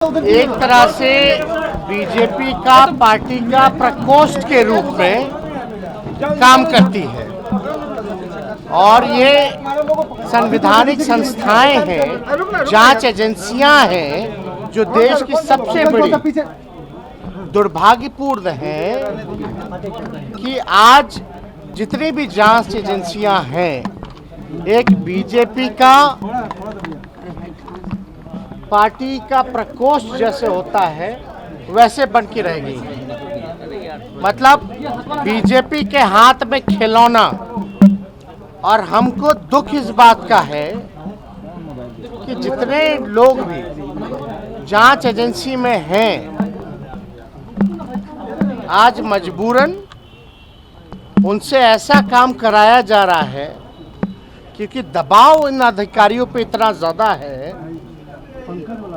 एक तरह से बीजेपी का पार्टी का प्रकोष्ठ के रूप में काम करती है और ये संवैधानिक संस्थाएं हैं, जांच एजेंसियां हैं जो देश की सबसे बड़ी। दुर्भाग्यपूर्ण है कि आज जितनी भी जांच एजेंसियां हैं एक बीजेपी का पार्टी का प्रकोष्ठ जैसे होता है वैसे बन के रह गई है। मतलब बीजेपी के हाथ में खिलौना। और हमको दुख इस बात का है कि जितने लोग भी जांच एजेंसी में हैं आज मजबूरन उनसे ऐसा काम कराया जा रहा है क्योंकि दबाव इन अधिकारियों पे इतना ज़्यादा है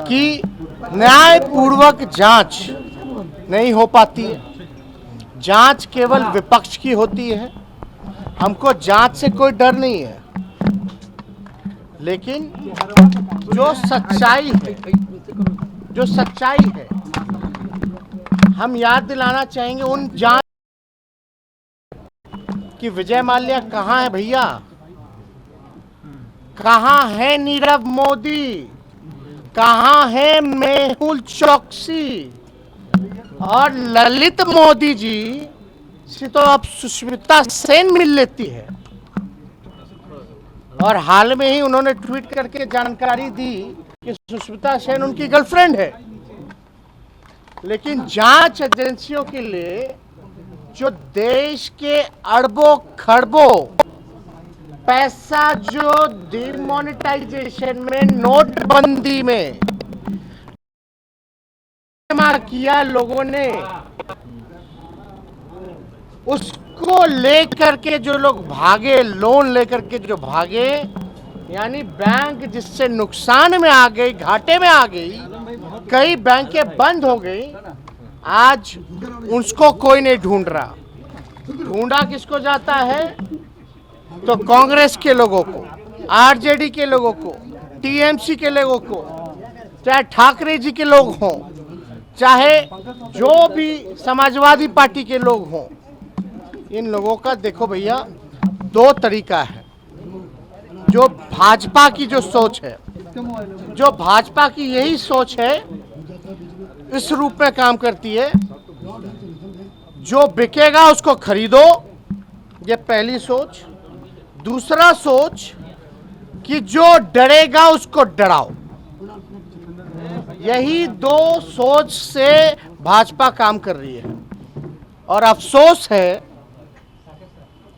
कि न्यायपूर्वक जांच नहीं हो पाती है। जांच केवल विपक्ष की होती है। हमको जांच से कोई डर नहीं है, लेकिन जो सच्चाई है हम याद दिलाना चाहेंगे उन जांच कि विजय माल्या कहाँ है भैया, कहाँ है नीरव मोदी, कहाँ है मेहुल चौकसी और ललित मोदी जी से तो अब सुष्मिता सेन मिल लेती है। और हाल में ही उन्होंने ट्वीट करके जानकारी दी कि सुष्मिता सेन उनकी गर्लफ्रेंड है। लेकिन जांच एजेंसियों के लिए जो देश के अरबों खरबों पैसा जो डिमोनेटाइजेशन में नोटबंदी में जमा किया लोगों ने, उसको लेकर के जो लोग भागे, लोन लेकर के जो भागे, यानी बैंक जिससे नुकसान में आ गई, घाटे में आ गई, कई बैंकें बंद हो गई। आज उसको कोई नहीं ढूंढ रहा। ढूंढा किसको जाता है तो कांग्रेस के लोगों को, आरजेडी के लोगों को, टीएमसी के लोगों को, चाहे ठाकरे जी के लोग हों, चाहे जो भी समाजवादी पार्टी के लोग हों। इन लोगों का देखो भैया दो तरीका है। जो भाजपा की जो सोच है, जो भाजपा की यही सोच है, इस रूप में काम करती है। जो बिकेगा उसको खरीदो, ये पहली सोच। दूसरा सोच कि जो डरेगा उसको डराओ। यही दो सोच से भाजपा काम कर रही है। और अफसोस है,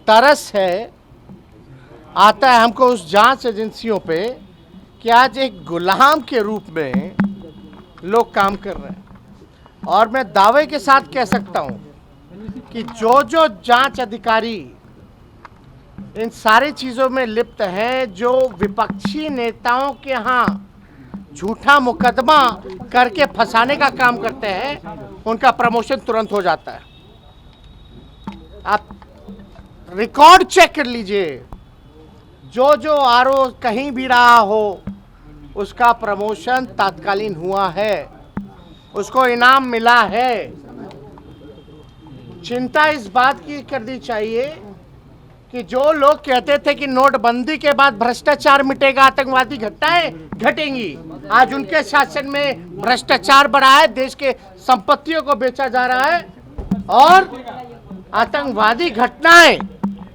तरस है, आता है हमको उस जांच एजेंसियों पे कि आज एक गुलाम के रूप में लोग काम कर रहे हैं। और मैं दावे के साथ कह सकता हूं कि जो जो जांच अधिकारी इन सारी चीज़ों में लिप्त हैं, जो विपक्षी नेताओं के यहाँ झूठा मुकदमा करके फंसाने का काम करते हैं, उनका प्रमोशन तुरंत हो जाता है। आप रिकॉर्ड चेक कर लीजिए, जो जो आरोप कहीं भी रहा हो उसका प्रमोशन तात्कालीन हुआ है, उसको इनाम मिला है। चिंता इस बात की करनी चाहिए कि जो लोग कहते थे कि नोटबंदी के बाद भ्रष्टाचार मिटेगा, आतंकवादी घटनाएं घटेंगी, आज उनके शासन में भ्रष्टाचार बढ़ा है, देश के संपत्तियों को बेचा जा रहा है और आतंकवादी घटनाएं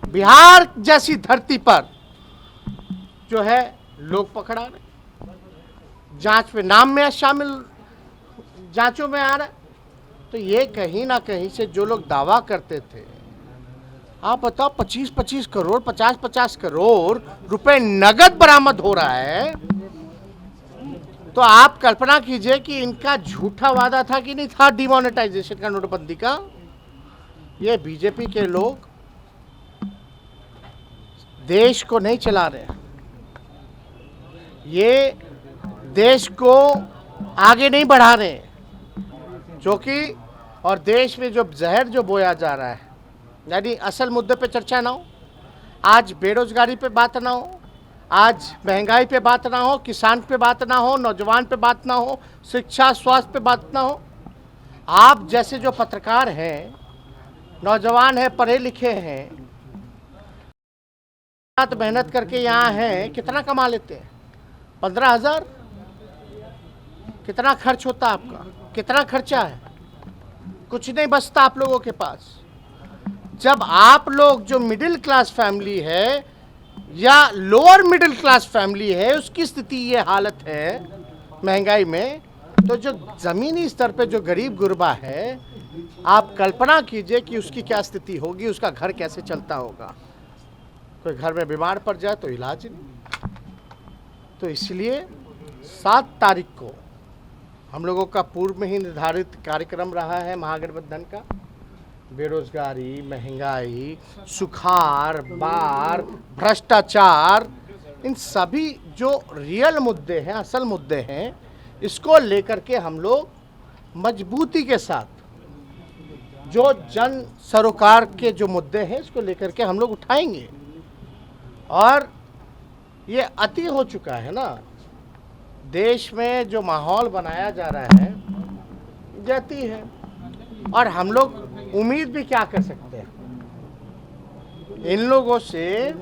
बिहार जैसी धरती पर जो है लोग पकड़ा रहे, जांच में नाम में शामिल, जांचों में आ रहा है। तो ये कहीं ना कहीं से जो लोग दावा करते थे, आप बताओ 25-25 करोड़ 50-50 करोड़ रुपए नगद बरामद हो रहा है, तो आप कल्पना कीजिए कि इनका झूठा वादा था कि नहीं था डिमोनेटाइजेशन का, नोटबंदी का। ये बीजेपी के लोग देश को नहीं चला रहे, ये देश को आगे नहीं बढ़ा रहे, जो कि और देश में जो जहर जो बोया जा रहा है, यानी असल मुद्दे पे चर्चा ना हो, आज बेरोजगारी पे बात ना हो, आज महंगाई पे बात ना हो, किसान पे बात ना हो, नौजवान पे बात ना हो, शिक्षा स्वास्थ्य पे बात ना हो। आप जैसे जो पत्रकार हैं, नौजवान हैं, पढ़े लिखे हैं, मेहनत करके यहाँ हैं, कितना कमा लेते हैं? 15,000। कितना खर्च होता है आपका? कितना खर्चा है? कुछ नहीं बचता आप लोगों के पास। जब आप लोग जो मिडिल क्लास फैमिली है या लोअर मिडिल क्लास फैमिली है, उसकी स्थिति ये हालत है महंगाई में, तो जो ज़मीनी स्तर पे जो गरीब गुरबा है, आप कल्पना कीजिए कि उसकी क्या स्थिति होगी, उसका घर कैसे चलता होगा। कोई घर में बीमार पड़ जाए तो इलाज नहीं। तो इसलिए 7 तारीख को हम लोगों का पूर्व में ही निर्धारित कार्यक्रम रहा है महागठबंधन का। बेरोजगारी, महंगाई, सुखाड़, बाढ़, भ्रष्टाचार, इन सभी जो रियल मुद्दे हैं, असल मुद्दे हैं, इसको लेकर के हम लोग मजबूती के साथ जो जन सरोकार के जो मुद्दे हैं, इसको लेकर के हम लोग उठाएंगे। और ये अति हो चुका है ना, देश में जो माहौल बनाया जा रहा है, जाती है। और हम लोग उम्मीद भी क्या कर सकते हैं इन लोगों से?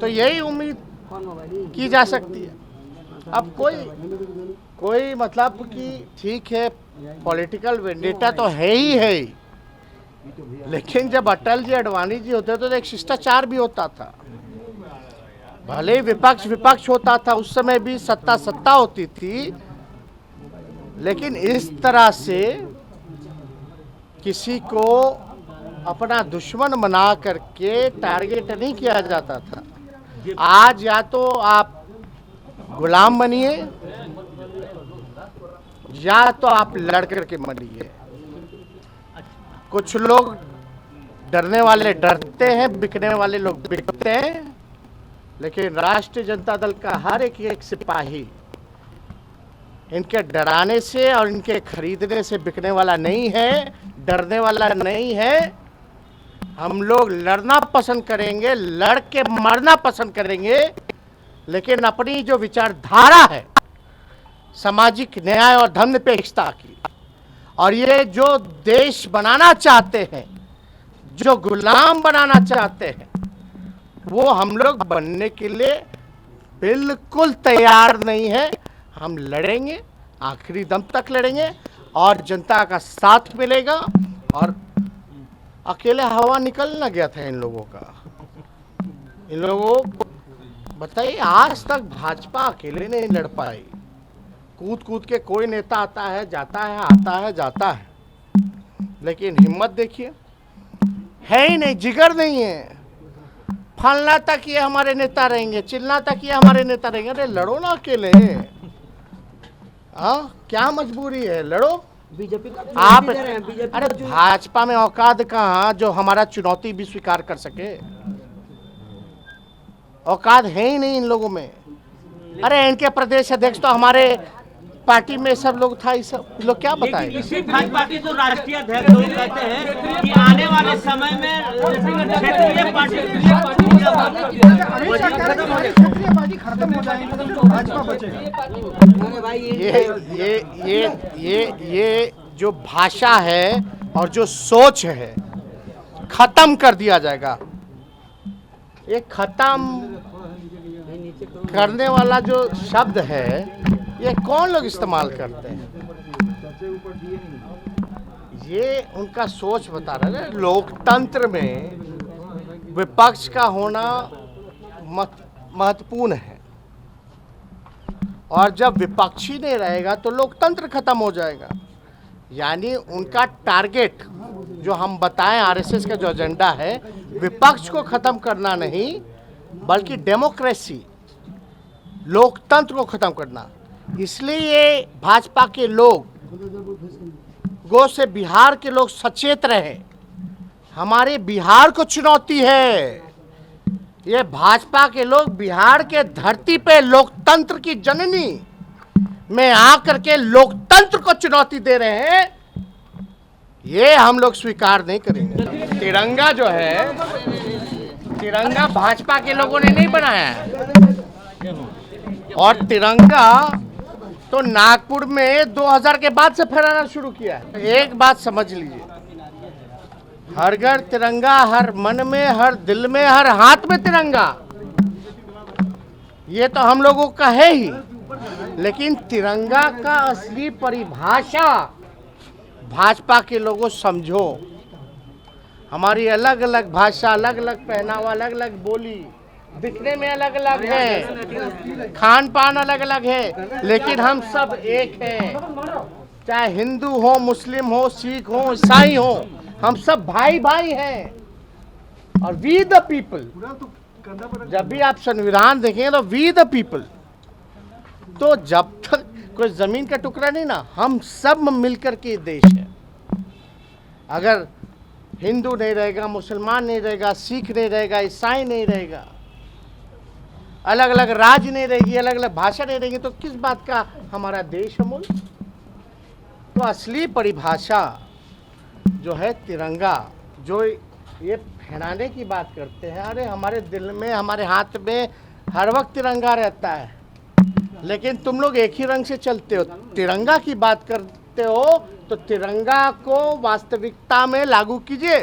तो यही उम्मीद की जा सकती है। अब कोई मतलब कि ठीक है, पॉलिटिकल वेंडेटा तो है ही, लेकिन जब अटल जी, अडवाणी जी होते तो एक शिष्टाचार भी होता था। भले ही विपक्ष होता था, उस समय भी सत्ता होती थी, लेकिन इस तरह से किसी को अपना दुश्मन बना करके टारगेट नहीं किया जाता था। आज या तो आप गुलाम बनिए या तो आप लड़ करके मरिए। कुछ लोग डरने वाले डरते हैं, बिकने वाले लोग बिकते हैं, लेकिन राष्ट्रीय जनता दल का हर एक सिपाही इनके डराने से और इनके खरीदने से बिकने वाला नहीं है, डरने वाला नहीं है। हम लोग लड़ना पसंद करेंगे, लड़ के मरना पसंद करेंगे, लेकिन अपनी जो विचारधारा है सामाजिक न्याय और धर्मनिरपेक्षता की, और ये जो देश बनाना चाहते हैं, जो गुलाम बनाना चाहते हैं, वो हम लोग बनने के लिए बिल्कुल तैयार नहीं है। हम लड़ेंगे, आखिरी दम तक लड़ेंगे और जनता का साथ मिलेगा। और अकेले हवा निकल ना गया था इन लोगों का। इन लोगों बताइए, आज तक भाजपा अकेले नहीं लड़ पाई। कूद के कोई नेता आता है, जाता है, आता है, जाता है, लेकिन हिम्मत देखिए, है ही नहीं, जिगर नहीं है। फलना तक ये हमारे नेता रहेंगे, चिल्ला तक ये हमारे नेता रहेंगे। अरे लड़ो ना अकेले, हाँ क्या मजबूरी है, लड़ो। बीजेपी का आप अरे भाजपा में औकात कहाँ जो हमारा चुनौती भी स्वीकार कर सके? औकात है ही नहीं इन लोगों में। अरे इनके प्रदेश अध्यक्ष तो हमारे पार्टी में सब लोग था, ये सब लोग क्या बताएं? इसी भाजपा के जो राष्ट्रीय अध्यक्ष लोग कहते हैं कि आने वाले समय में क्षेत्रीय पार्टी खत्म हो जाएगी तो भाजपा बचेगा। ये जो भाषा है और जो सोच है, खत्म कर दिया जाएगा। ये खत्म करने वाला जो शब्द है, ये कौन लोग इस्तेमाल करते हैं? ये उनका सोच बता रहा है। लोकतंत्र में विपक्ष का होना महत्वपूर्ण है, और जब विपक्षी नहीं रहेगा तो लोकतंत्र खत्म हो जाएगा। यानी उनका टारगेट जो हम बताएं, आरएसएस का जो एजेंडा है, विपक्ष को खत्म करना नहीं, बल्कि डेमोक्रेसी, लोकतंत्र को खत्म करना। इसलिए ये भाजपा के लोगों से बिहार के लोग सचेत रहे। हमारे बिहार को चुनौती है। ये भाजपा के लोग बिहार के धरती पे लोकतंत्र की जननी में आकर के लोकतंत्र को चुनौती दे रहे हैं। ये हम लोग स्वीकार नहीं करेंगे। तिरंगा जो है, तिरंगा भाजपा के लोगों ने नहीं बनाया है। और तिरंगा तो नागपुर में 2000 के बाद से फहराना शुरू किया है। एक बात समझ लीजिए, हर घर तिरंगा, हर मन में, हर दिल में, हर हाथ में तिरंगा, ये तो हम लोगों का है ही। लेकिन तिरंगा का असली परिभाषा भाजपा के लोगों समझो। हमारी अलग अलग भाषा, अलग अलग पहनावा, अलग अलग बोली, दिखने में अलग अलग है, खान पान अलग अलग है, लेकिन हम सब एक हैं। चाहे हिंदू हो, मुस्लिम हो, सिख हो, ईसाई हो, हम सब भाई भाई हैं। और वी द पीपल, जब भी आप संविधान देखेंगे तो वी द पीपल, तो जब तक कोई जमीन का टुकड़ा नहीं ना, हम सब मिलकर के देश है। अगर हिंदू नहीं रहेगा, मुसलमान नहीं रहेगा, सिख नहीं रहेगा, ईसाई नहीं रहेगा, अलग अलग राज्य नहीं रहेगी, अलग अलग भाषा नहीं रहेगी, तो किस बात का हमारा देश है मूल? तो असली परिभाषा जो है तिरंगा, जो ये फहराने की बात करते हैं, अरे हमारे दिल में, हमारे हाथ में हर वक्त तिरंगा रहता है, लेकिन तुम लोग एक ही रंग से चलते हो। तिरंगा की बात करते हो तो तिरंगा को वास्तविकता में लागू कीजिए।